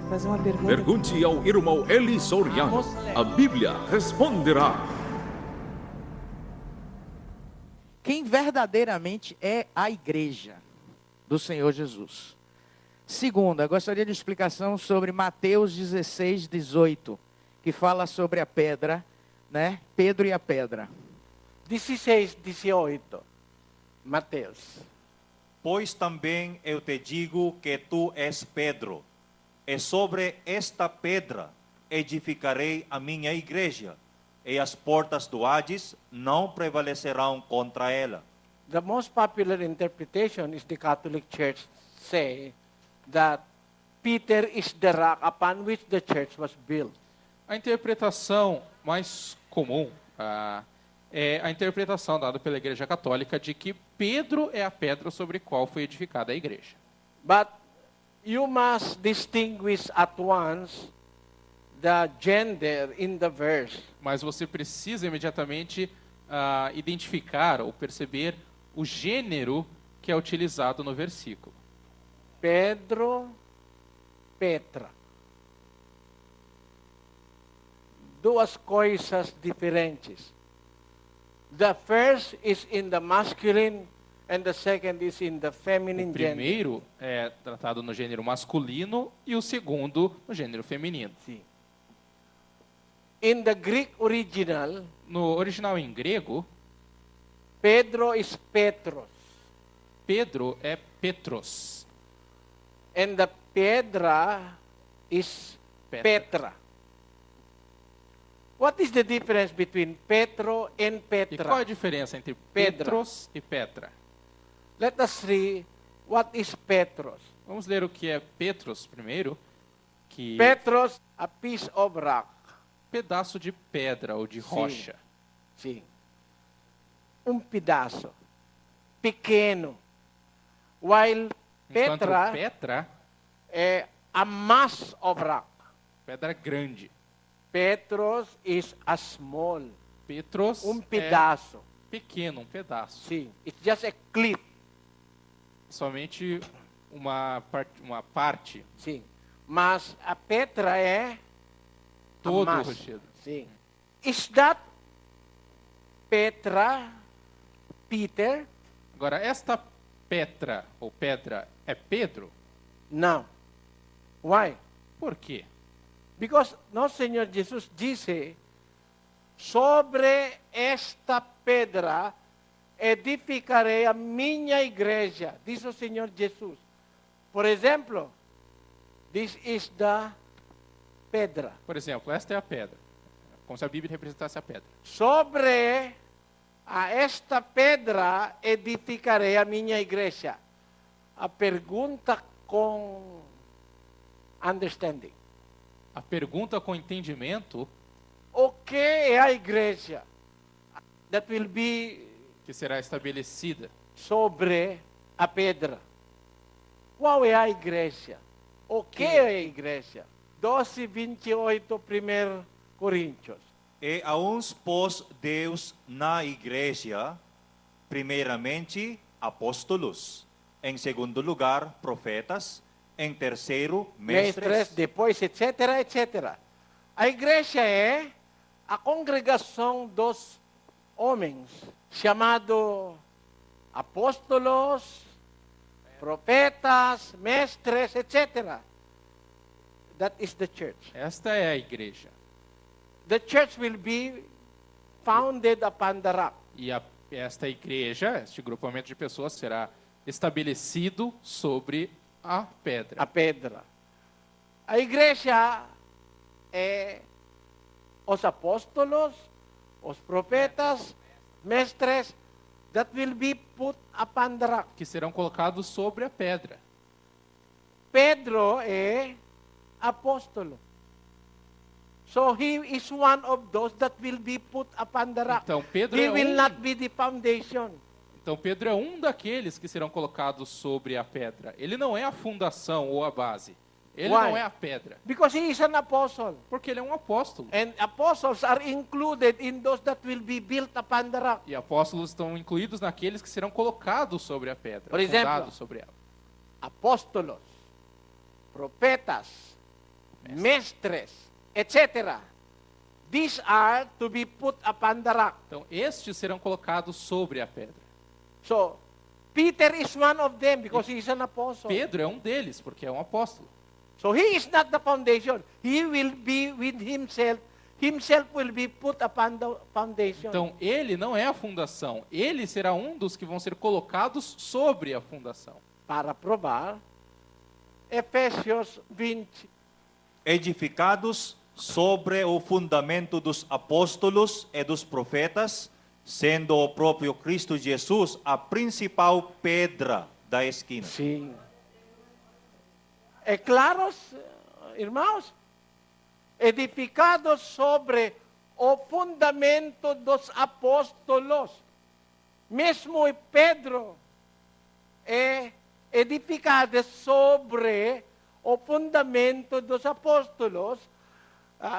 fazer uma pergunta. Pergunte ao irmão Eli Soriano. A Bíblia responderá. Quem verdadeiramente é a igreja do Senhor Jesus? Segunda, gostaria de explicação sobre Mateus 16, 18, que fala sobre a pedra, né? Pedro e a pedra. 16, 18. Mateus. Pois também eu te digo que tu és Pedro, e sobre esta pedra edificarei a minha igreja, e as portas do Hades não prevalecerão contra ela. The most popular interpretation is the Catholic Church say that Peter is the rock upon which the church was built. A interpretação mais comum é a interpretação dada pela Igreja Católica de que Pedro é a pedra sobre a qual foi edificada a igreja. But you must distinguish at once the gender in the verse. Mas você precisa imediatamente identificar ou perceber o gênero que é utilizado no versículo. Pedro, Petra. Duas coisas diferentes. The first is in the masculine and the second is in the feminine O gender. primeiro é tratado no gênero masculino e o segundo no gênero feminino. Sim. In the Greek original, No original em grego, Pedro is Petros. Pedro é Petros. And the Pedra is Petra. What is the difference between Petro and E qual é Petra? a diferença entre Pedra. Petros e Petra? Let us see what is Petros. Vamos ler o que é Petros primeiro, que Petros, a piece of rock. pedaço de pedra ou de rocha. Sim. Pedaço. Pequeno. While Enquanto Petra Petra, é a mass of rock. pedra grande. Petros is a small. Petros é Pedaço. pequeno, um pedaço. Sim. It's just a clip. Somente uma parte, Sim. Mas a Petra é todo a o massa. rochedo. Sim. Is that Petra, Peter? Agora, esta Petra ou pedra é Pedro? Não. Why? Por quê? Because nosso Senhor Jesus disse, sobre esta pedra edificarei a minha igreja. Diz o Senhor Jesus. Por exemplo, this is the pedra. Por exemplo, esta é a pedra. Como se a Bíblia representasse a pedra. Sobre esta pedra edificarei a minha igreja. A pergunta com understanding. A pergunta com entendimento, O que é a igreja? That will be que será estabelecida. sobre a pedra. Qual é a igreja? O que é a igreja? 12, 28, 1 Coríntios. E a uns pôs Deus na igreja, primeiramente apóstolos, em segundo lugar profetas, em terceiro mestres. Depois, etc, etc. A igreja é a congregação dos homens, chamado apóstolos, profetas, mestres, etc. That is the church. Esta é a igreja. The church will be founded upon the rock. E esta igreja, este grupamento de pessoas, será estabelecido sobre a pedra. A pedra. A igreja é os apóstolos, os profetas, mestres, that will be put upon the rock. Que serão colocados sobre a pedra. Pedro é apóstolo. So he is one of those that will be put upon the rock. Então Pedro He é will um- not be the foundation. Então Pedro é um daqueles que serão colocados sobre a pedra. Ele não é a fundação ou a base. Ele Why? não é a pedra. Because he is an apostle. Porque ele é um apóstolo. And apostles are included in those that will be built upon the rock. E apóstolos estão incluídos naqueles que serão colocados sobre a pedra. Por exemplo, fundados sobre ela. Apóstolos, profetas, mestres, etc. These are to be put upon the rock. Então, estes serão colocados sobre a pedra. So, Peter is one of them because he is an apostle. Pedro é um deles, porque é um apóstolo. So he is not the foundation. He will be with himself. Himself will be put upon the foundation. Então, ele não é a fundação. Ele será um dos que vão ser colocados sobre a fundação. Para provar, Efésios 20. Edificados sobre o fundamento dos apóstolos e dos profetas, sendo o próprio Cristo Jesus a principal pedra da esquina. Sim. É claros, irmãos? Edificados sobre o fundamento dos apóstolos. Mesmo Pedro é edificado sobre o fundamento dos apóstolos,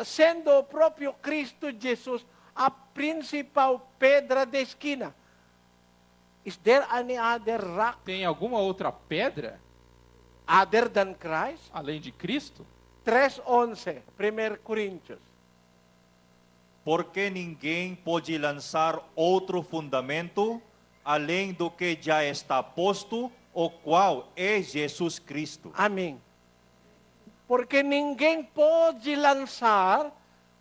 sendo o próprio Cristo Jesus a principal pedra da esquina. Is there any other rock Tem alguma outra pedra, other than Christ? além de Cristo? 3:11, 1 Coríntios. Porque ninguém pode lançar outro fundamento além do que já está posto, o qual é Jesus Cristo. Amém. Porque ninguém pode lançar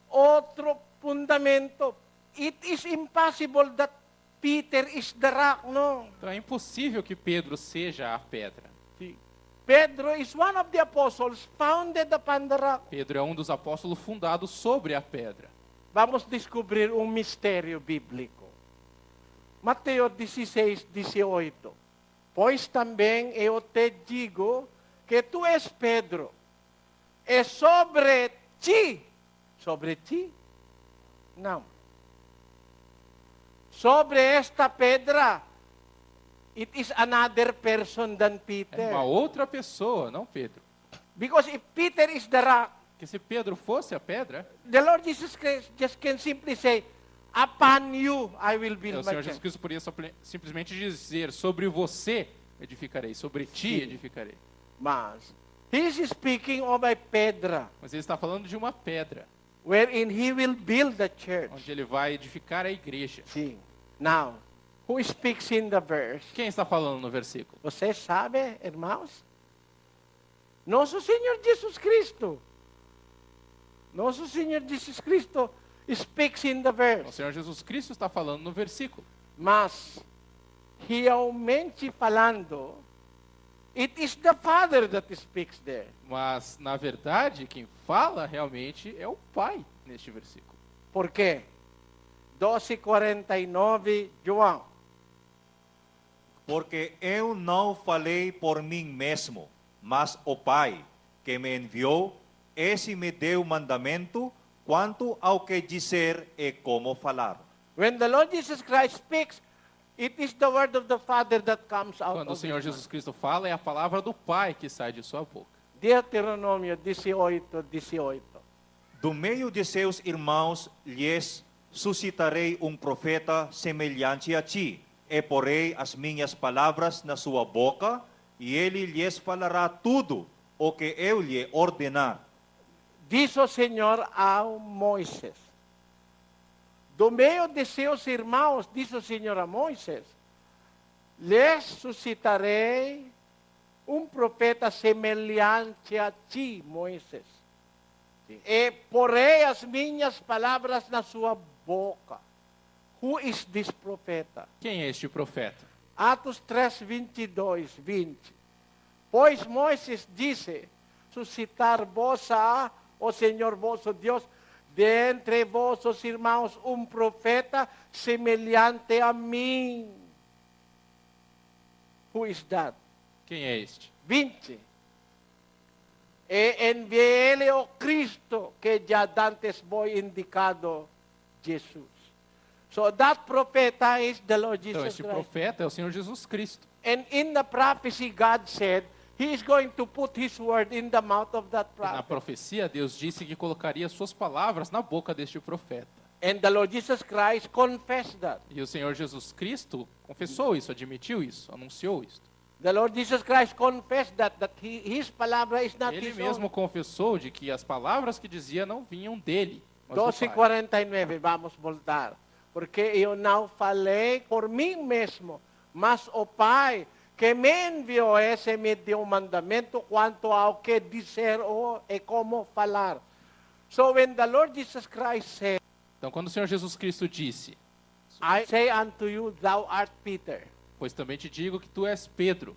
outro fundamento. It is impossible that Peter is the rock, no. Então, é impossível que Pedro seja a pedra. Pedro is one of the apostles founded upon the rock. Pedro é um dos apóstolos fundados sobre a pedra. Vamos descobrir um mistério bíblico. Mateus 16:18. Pois também eu te digo que tu és Pedro, e sobre ti, não. Sobre esta pedra, it is another person than É Peter. uma outra pessoa, não Pedro. Because if Peter is the rock, Porque se Pedro fosse a pedra, the Lord Jesus Christ just can simply say, upon you I will o build my Senhor Jesus church. Cristo poderia simplesmente dizer, sobre você edificarei, sobre ti edificarei. Mas, he is speaking of a pedra, Mas ele está falando de uma pedra, wherein he will build the church. onde ele vai edificar a igreja. Sim. Now, who speaks in the verse? Quem está falando no versículo? Você sabe, irmãos? Nosso Senhor Jesus Cristo. Nosso Senhor Jesus Cristo speaks in the O verse. Senhor Jesus Cristo está falando no versículo. Mas, realmente falando, it is the Father that speaks there. Mas, na verdade, quem fala realmente é o Pai neste versículo. Por quê? 12:49, João. Porque eu não falei por mim mesmo, mas o Pai, que me enviou, esse me deu mandamento quanto ao que dizer e como falar. When the Lord Jesus Christ speaks, it is the word of the Father that comes out Quando o of Senhor his mouth. Jesus Cristo fala, é a palavra do Pai que sai de sua boca. Deuteronômio 18:18. Do meio de seus irmãos lhes suscitarei um profeta semelhante a ti, e porei as minhas palavras na sua boca, e ele lhes falará tudo o que eu lhe ordenar. Diz o Senhor a Moisés. Do meio de seus irmãos, diz o Senhor a Moisés, lhes suscitarei um profeta semelhante a ti, Moisés. E porei as minhas palavras na sua boca. Who is this profeta? Quem é este profeta? Atos 3:22, 20. Pois Moisés disse, suscitar-vos-á o Senhor vosso Deus, de entre vossos irmãos, um profeta semelhante a mim. Who is that? Quem é este? 20. E enviei-lhe o Cristo, que já dantes foi indicado, Jesus. So that profeta is the Lord Então, Jesus este Christ. profeta é o Senhor Jesus Cristo. And in the prophecy, God said, He is going to put His word in the mouth of that Na prophet. profecia, Deus disse que colocaria suas palavras na boca deste profeta. And the Lord Jesus Christ confessed that. E o Senhor Jesus Cristo confessou isso, admitiu isso, anunciou isso. The Lord Jesus Christ confessed that his palabra is not Ele his mesmo own. confessou de que as palavras que dizia não vinham dele, mas do Pai. 12:49, vamos voltar. Porque eu não falei por mim mesmo, mas o Pai que me enviou esse me deu mandamento quanto ao que dizer e como falar. So when the Lord Jesus Christ said, Então, quando o Senhor Jesus Cristo disse, I say unto you, thou art Peter, pois também te digo que tu és Pedro,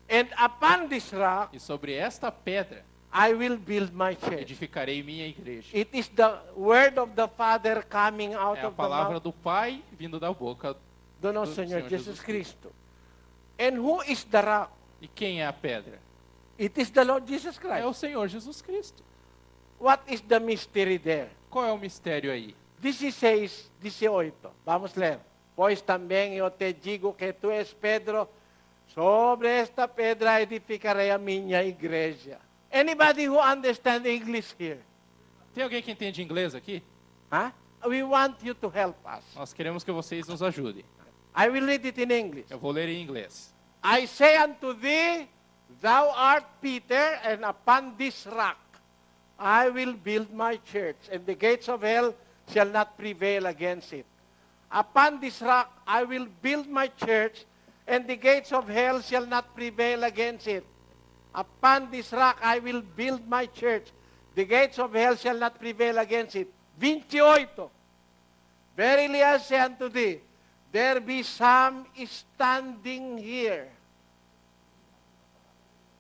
and upon this rock e sobre esta pedra I will build my church. edificarei minha igreja. It is the word of the Father coming out É a of the palavra mouth do Pai vindo da boca. do nosso do Senhor Senhor Jesus Jesus Cristo. And who is the rock? E quem é a pedra? It is the Lord Jesus É o Christ. Senhor Jesus Cristo. What is the mystery there? Qual é o mistério aí? 16:18. Vamos ler. Pois também eu te digo que tu és Pedro, sobre esta pedra edificarei a minha igreja. Anybody who understands English here? Tem alguém que entende inglês aqui? Huh? We want you to help us. Nós queremos que vocês nos ajudem. I will read it in English. Eu vou ler em inglês. I say unto thee, thou art Peter, and upon this rock I will build my church, and the gates of hell shall not prevail against it. Upon this rock I will build my church, and the gates of hell shall not prevail against it. Upon this rock I will build my church, the gates of hell shall not prevail against it. 28. Verily I say unto thee, there be some standing here,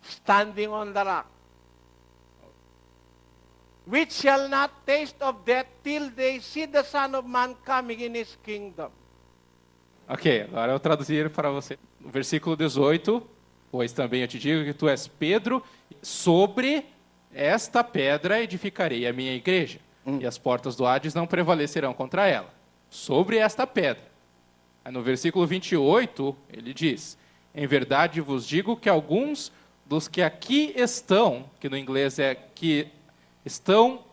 standing on the rock, which shall not taste of death till they see the Son of Man coming in his kingdom. Ok, agora eu vou traduzir para você. No versículo 18, pois também eu te digo que tu és Pedro, sobre esta pedra edificarei a minha igreja, e as portas do Hades não prevalecerão contra ela. Sobre esta pedra. Aí no versículo 28, ele diz, em verdade vos digo que alguns dos que aqui estão, que no inglês é que estão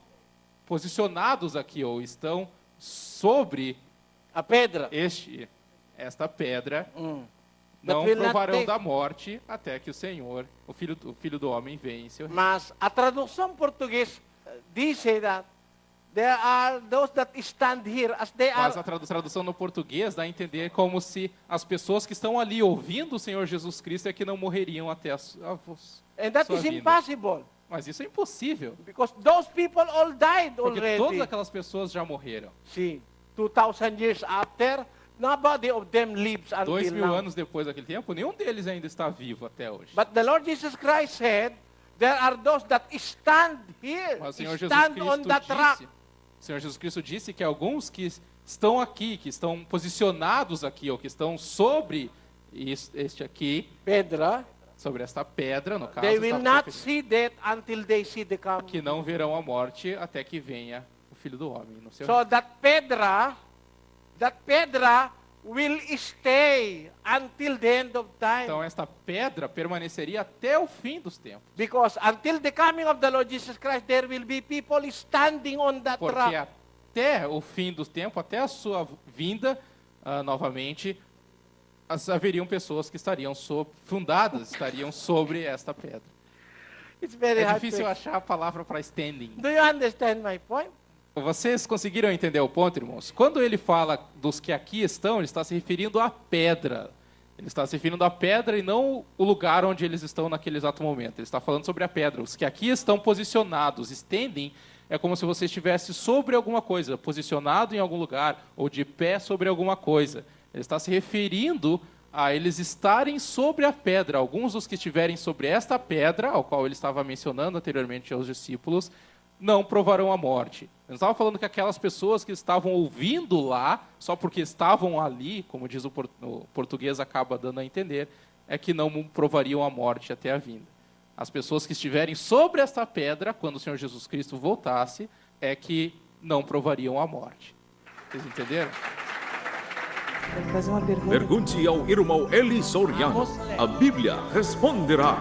posicionados aqui, ou estão sobre A pedra. esta pedra, That não will not provarão take- da morte até que o Senhor, o Filho do Homem, venha em seu reino. Mas a tradução português diz that there are those that stand here as they Mas a are. tradução no português dá a entender como se as pessoas que estão ali ouvindo o Senhor Jesus Cristo é que não morreriam até And that sua is vinda. impossible Mas isso é impossível, because those people all died porque todas already. aquelas pessoas já morreram. See, 2,000 years after, nobody of them lives until 2000 now. anos depois daquele tempo, nenhum deles ainda está vivo até hoje. But the Lord Jesus Christ said, there are those that stand here, Mas o Senhor Jesus stand on Cristo that rock. disse, o Senhor Jesus Cristo disse que alguns que estão aqui, que estão posicionados aqui, ou que estão sobre este aqui, Pedra, sobre esta pedra, no caso, they will estava not referindo, see death until they see the coming. que não verão a morte até que venha o Filho do Homem no seu So that Pedra will stay until the end of time. Então esta pedra permaneceria até o fim dos tempos. Because until the coming of the Lord Jesus Christ, there will be people standing on that Porque rock. até o fim do tempo, até a sua vinda novamente, haveriam pessoas que estariam fundadas, estariam sobre esta pedra. It's very É hard difícil to... achar a palavra para standing. Do you understand my point? Vocês conseguiram entender o ponto, irmãos? Quando ele fala dos que aqui estão, ele está se referindo à pedra. Ele está se referindo à pedra e não o lugar onde eles estão naquele exato momento. Ele está falando sobre a pedra. Os que aqui estão posicionados, standing, é como se você estivesse sobre alguma coisa, posicionado em algum lugar, ou de pé sobre alguma coisa. Ele está se referindo a eles estarem sobre a pedra. Alguns dos que estiverem sobre esta pedra, ao qual ele estava mencionando anteriormente aos discípulos, não provarão a morte. Ele estava falando que aquelas pessoas que estavam ouvindo lá, só porque estavam ali, como diz o português acaba dando a entender, é que não provariam a morte até a vinda. As pessoas que estiverem sobre esta pedra, quando o Senhor Jesus Cristo voltasse, é que não provariam a morte. Vocês entenderam? Quero fazer uma pergunta. Pergunte ao irmão Eli Soriano. A Bíblia responderá.